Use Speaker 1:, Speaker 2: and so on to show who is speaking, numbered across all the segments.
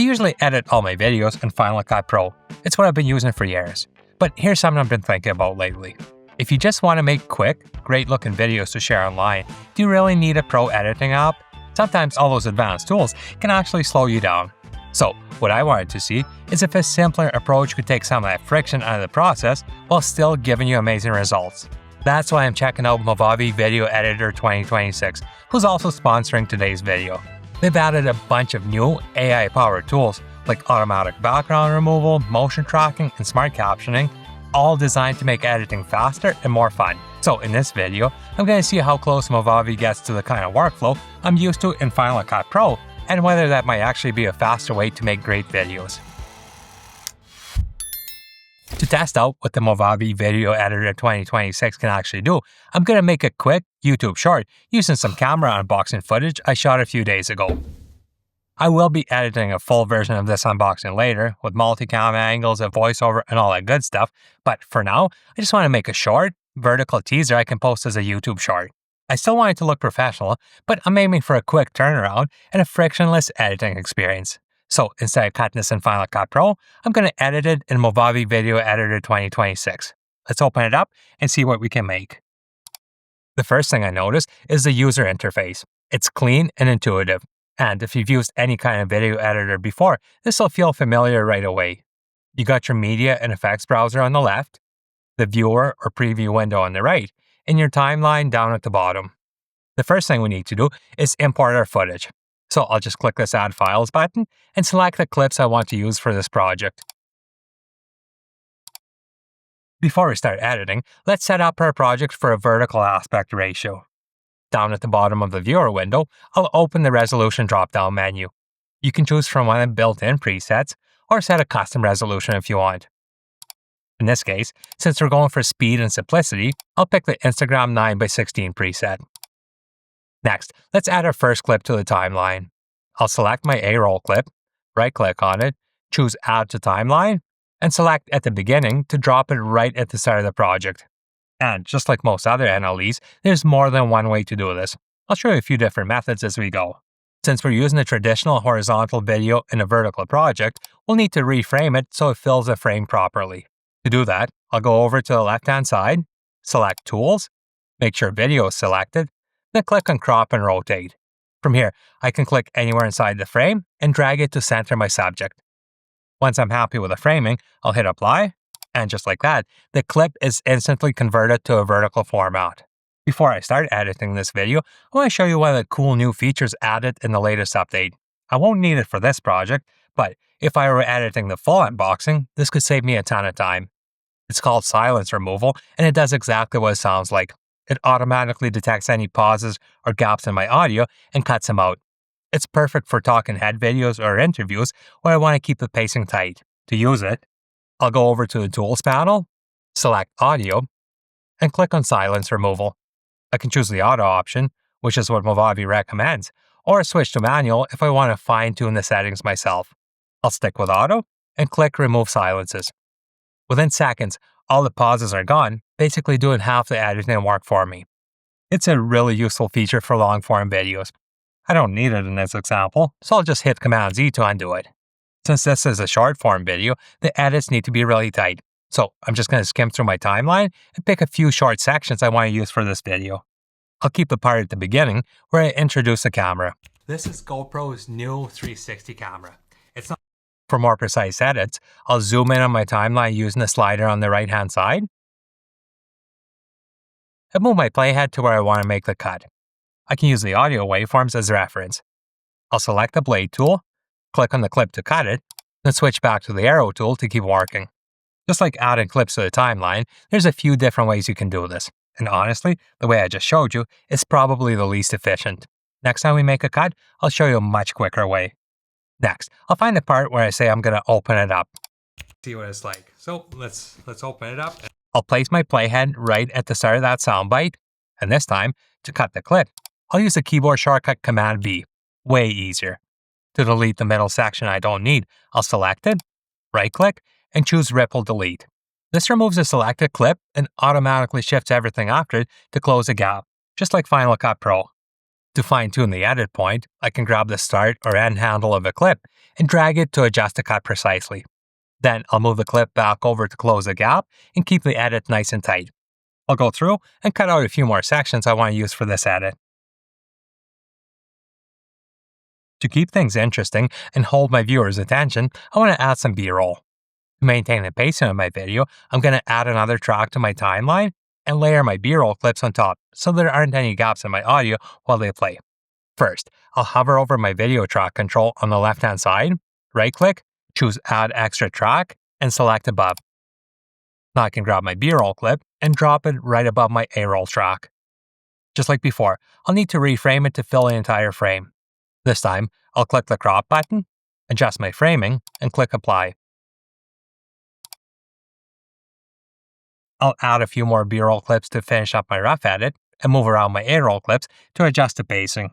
Speaker 1: usually edit all my videos in Final Cut Pro. It's what I've been using for years. But here's something I've been thinking about lately. If you just want to make quick, great-looking videos to share online, do you really need a pro editing app? Sometimes all those advanced tools can actually slow you down. So, what I wanted to see is if a simpler approach could take some of that friction out of the process while still giving you amazing results. That's why I'm checking out Movavi Video Editor 2026, who's also sponsoring today's video. They've added a bunch of new AI-powered tools like automatic background removal, motion tracking, and smart captioning, all designed to make editing faster and more fun. So in this video, I'm going to see how close Movavi gets to the kind of workflow I'm used to in Final Cut Pro, and whether that might actually be a faster way to make great videos. To test out what the Movavi Video Editor 2026 can actually do, I'm going to make a quick YouTube short using some camera unboxing footage I shot a few days ago. I will be editing a full version of this unboxing later, with multicam angles, a voiceover, and all that good stuff, but for now, I just want to make a short, vertical teaser I can post as a YouTube short. I still want it to look professional, but I'm aiming for a quick turnaround and a frictionless editing experience. So instead of cutting this in Final Cut Pro, I'm going to edit it in Movavi Video Editor 2026. Let's open it up and see what we can make. The first thing I notice is the user interface. It's clean and intuitive, and if you've used any kind of video editor before, this will feel familiar right away. You got your media and effects browser on the left, the viewer or preview window on the right, and your timeline down at the bottom. The first thing we need to do is import our footage. So I'll just click this Add Files button and select the clips I want to use for this project. Before we start editing, let's set up our project for a vertical aspect ratio. Down at the bottom of the viewer window, I'll open the resolution drop-down menu. You can choose from one of the built-in presets or set a custom resolution if you want. In this case, since we're going for speed and simplicity, I'll pick the Instagram 9:16 preset. Next, let's add our first clip to the timeline. I'll select my A-roll clip, right-click on it, choose Add to Timeline, and select at the beginning to drop it right at the start of the project. And just like most other NLEs, there's more than one way to do this. I'll show you a few different methods as we go. Since we're using a traditional horizontal video in a vertical project, we'll need to reframe it so it fills the frame properly. To do that, I'll go over to the left-hand side, select Tools, make sure Video is selected, then click on Crop and Rotate. From here, I can click anywhere inside the frame and drag it to center my subject. Once I'm happy with the framing, I'll hit Apply, and just like that, the clip is instantly converted to a vertical format. Before I start editing this video, I want to show you one of the cool new features added in the latest update. I won't need it for this project, but if I were editing the full unboxing, this could save me a ton of time. It's called silence removal, and it does exactly what it sounds like. It automatically detects any pauses or gaps in my audio and cuts them out. It's perfect for talking head videos or interviews where I want to keep the pacing tight. To use it, I'll go over to the Tools panel, select Audio, and click on Silence Removal. I can choose the Auto option, which is what Movavi recommends, or switch to Manual if I want to fine-tune the settings myself. I'll stick with Auto and click Remove Silences. Within seconds, all the pauses are gone, basically doing half the editing work for me. It's a really useful feature for long-form videos. I don't need it in this example, so I'll just hit Command-Z to undo it. Since this is a short-form video, the edits need to be really tight. So I'm just going to skim through my timeline and pick a few short sections I want to use for this video. I'll keep the part at the beginning where I introduce the camera. This is GoPro's new 360 camera. It's not. For more precise edits, I'll zoom in on my timeline using the slider on the right-hand side and move my playhead to where I want to make the cut. I can use the audio waveforms as reference. I'll select the blade tool, click on the clip to cut it, then switch back to the arrow tool to keep working. Just like adding clips to the timeline, there's a few different ways you can do this. And honestly, the way I just showed you is probably the least efficient. Next time we make a cut, I'll show you a much quicker way. Next, I'll find the part where I say I'm going to open it up. See what it's like. So let's open it up. I'll place my playhead right at the start of that soundbite, and this time, to cut the clip, I'll use the keyboard shortcut Command-V. Way easier. To delete the middle section I don't need, I'll select it, right-click, and choose Ripple Delete. This removes the selected clip and automatically shifts everything after it to close the gap, just like Final Cut Pro. To fine-tune the edit point, I can grab the start or end handle of a clip and drag it to adjust the cut precisely. Then I'll move the clip back over to close the gap and keep the edit nice and tight. I'll go through and cut out a few more sections I want to use for this edit. To keep things interesting and hold my viewers' attention, I want to add some B-roll. To maintain the pacing of my video, I'm going to add another track to my timeline and layer my B-roll clips on top so there aren't any gaps in my audio while they play. First, I'll hover over my video track control on the left-hand side, right-click, choose Add Extra Track, and select Above. Now I can grab my B-roll clip and drop it right above my A-roll track. Just like before, I'll need to reframe it to fill the entire frame. This time, I'll click the crop button, adjust my framing, and click Apply. I'll add a few more B-roll clips to finish up my rough edit and move around my A-roll clips to adjust the pacing.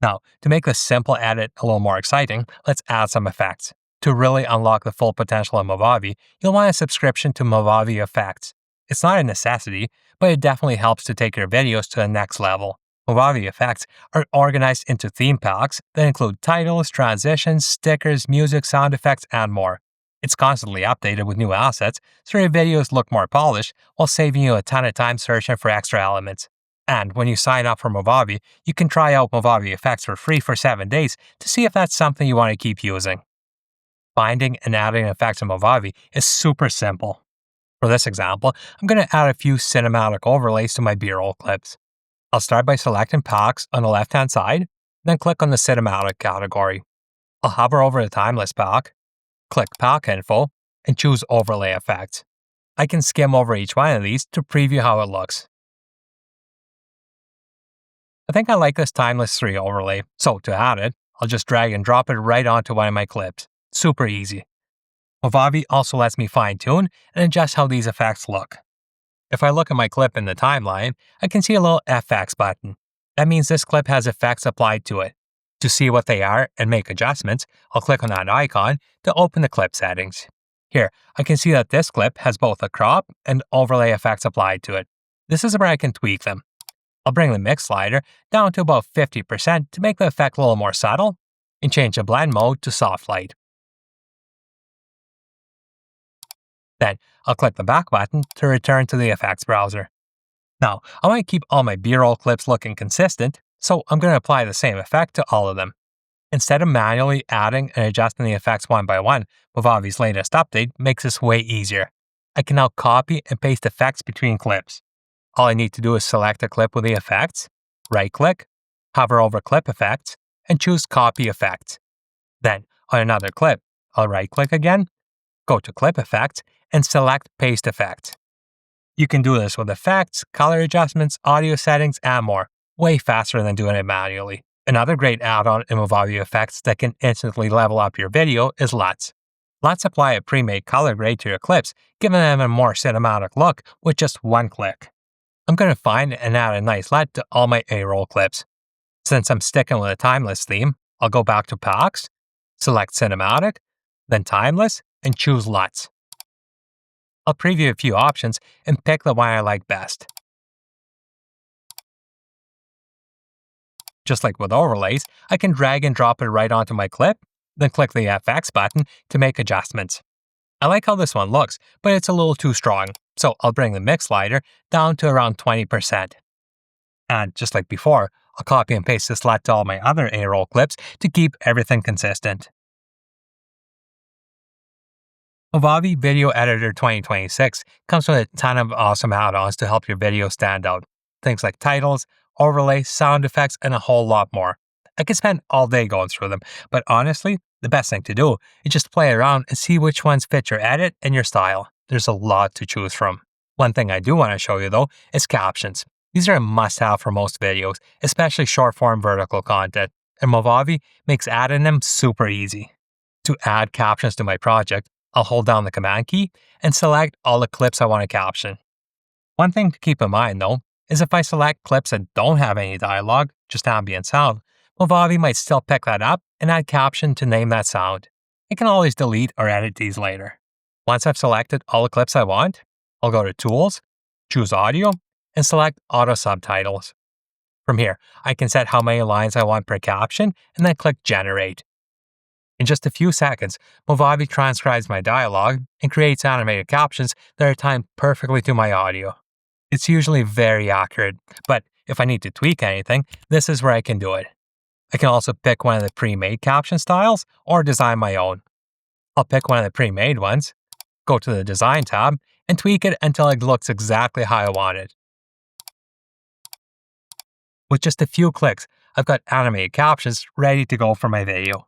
Speaker 1: Now, to make this simple edit a little more exciting, let's add some effects. To really unlock the full potential of Movavi, you'll want a subscription to Movavi Effects. It's not a necessity, but it definitely helps to take your videos to the next level. Movavi Effects are organized into theme packs that include titles, transitions, stickers, music, sound effects, and more. It's constantly updated with new assets, so your videos look more polished while saving you a ton of time searching for extra elements. And when you sign up for Movavi, you can try out Movavi Effects for free for 7 days to see if that's something you want to keep using. Finding and adding effects in Movavi is super simple. For this example, I'm going to add a few cinematic overlays to my B-roll clips. I'll start by selecting Packs on the left-hand side, then click on the Cinematic category. I'll hover over the Timeless pack, click Pack Info, and choose Overlay Effects. I can skim over each one of these to preview how it looks. I think I like this Timeless 3 overlay, so to add it, I'll just drag and drop it right onto one of my clips. Super easy. Movavi also lets me fine-tune and adjust how these effects look. If I look at my clip in the timeline, I can see a little FX button. That means this clip has effects applied to it. To see what they are and make adjustments, I'll click on that icon to open the clip settings. Here, I can see that this clip has both a crop and overlay effects applied to it. This is where I can tweak them. I'll bring the mix slider down to about 50% to make the effect a little more subtle, and change the blend mode to soft light. Then, I'll click the back button to return to the effects browser. Now, I want to keep all my B-roll clips looking consistent, so I'm going to apply the same effect to all of them. Instead of manually adding and adjusting the effects one by one, Movavi's latest update makes this way easier. I can now copy and paste effects between clips. All I need to do is select a clip with the effects, right-click, hover over Clip Effects, and choose Copy Effects. Then, on another clip, I'll right-click again, go to Clip Effects, and select Paste Effect. You can do this with effects, color adjustments, audio settings, and more, way faster than doing it manually. Another great add-on in Movavi Effects that can instantly level up your video is LUTs. LUTs apply a pre-made color grade to your clips, giving them a more cinematic look with just one click. I'm going to find and add a nice LUT to all my A-roll clips. Since I'm sticking with a timeless theme, I'll go back to Packs, select Cinematic, then Timeless, and choose LUTs. I'll preview a few options and pick the one I like best. Just like with overlays, I can drag and drop it right onto my clip, then click the FX button to make adjustments. I like how this one looks, but it's a little too strong, so I'll bring the mix slider down to around 20%. And just like before, I'll copy and paste this LUT to all my other A-roll clips to keep everything consistent. Movavi Video Editor 2026 comes with a ton of awesome add-ons to help your video stand out. Things like titles, overlays, sound effects, and a whole lot more. I could spend all day going through them, but honestly, the best thing to do is just play around and see which ones fit your edit and your style. There's a lot to choose from. One thing I do want to show you though is captions. These are a must-have for most videos, especially short-form vertical content, and Movavi makes adding them super easy. To add captions to my project, I'll hold down the Command key and select all the clips I want to caption. One thing to keep in mind though, is if I select clips that don't have any dialogue, just ambient sound, Movavi might still pick that up and add caption to name that sound. I can always delete or edit these later. Once I've selected all the clips I want, I'll go to Tools, choose Audio, and select Auto Subtitles. From here, I can set how many lines I want per caption and then click Generate. In just a few seconds, Movavi transcribes my dialogue and creates animated captions that are timed perfectly to my audio. It's usually very accurate, but if I need to tweak anything, this is where I can do it. I can also pick one of the pre-made caption styles or design my own. I'll pick one of the pre-made ones, go to the Design tab, and tweak it until it looks exactly how I want it. With just a few clicks, I've got animated captions ready to go for my video.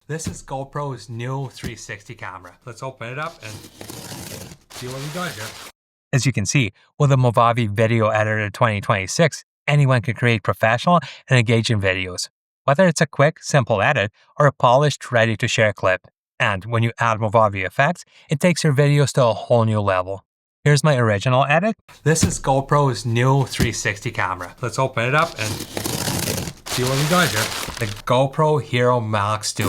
Speaker 1: This is GoPro's new 360 camera. Let's open it up and see what we got here. As you can see, with the Movavi Video Editor 2026, anyone can create professional and engaging videos, whether it's a quick, simple edit or a polished, ready-to-share clip. And when you add Movavi Effects, it takes your videos to a whole new level. Here's my original edit. This is GoPro's new 360 camera. Let's open it up and see what we got here. The GoPro Hero Max 2.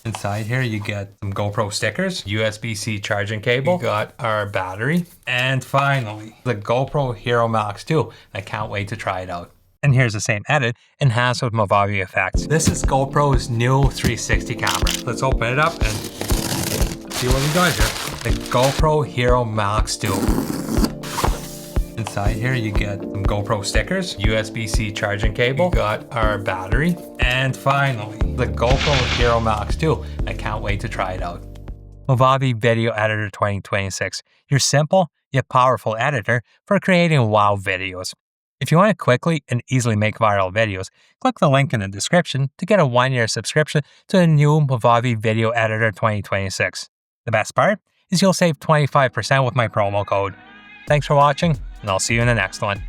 Speaker 1: Inside here, you get some GoPro stickers, USB-C charging cable, you got our battery, and finally, the GoPro Hero Max 2. I can't wait to try it out. And here's the same edit, enhanced with Movavi Effects. This is GoPro's new 360 camera. Let's open it up and see what we got here. The GoPro Hero Max 2. Inside here, you get some GoPro stickers, USB-C charging cable, you got our battery, and finally, the GoPro Hero Max 2. I can't wait to try it out. Movavi Video Editor 2026, your simple yet powerful editor for creating wow videos. If you want to quickly and easily make viral videos, click the link in the description to get a 1-year subscription to the new Movavi Video Editor 2026. The best part is you'll save 25% with my promo code. Thanks for watching, and I'll see you in the next one.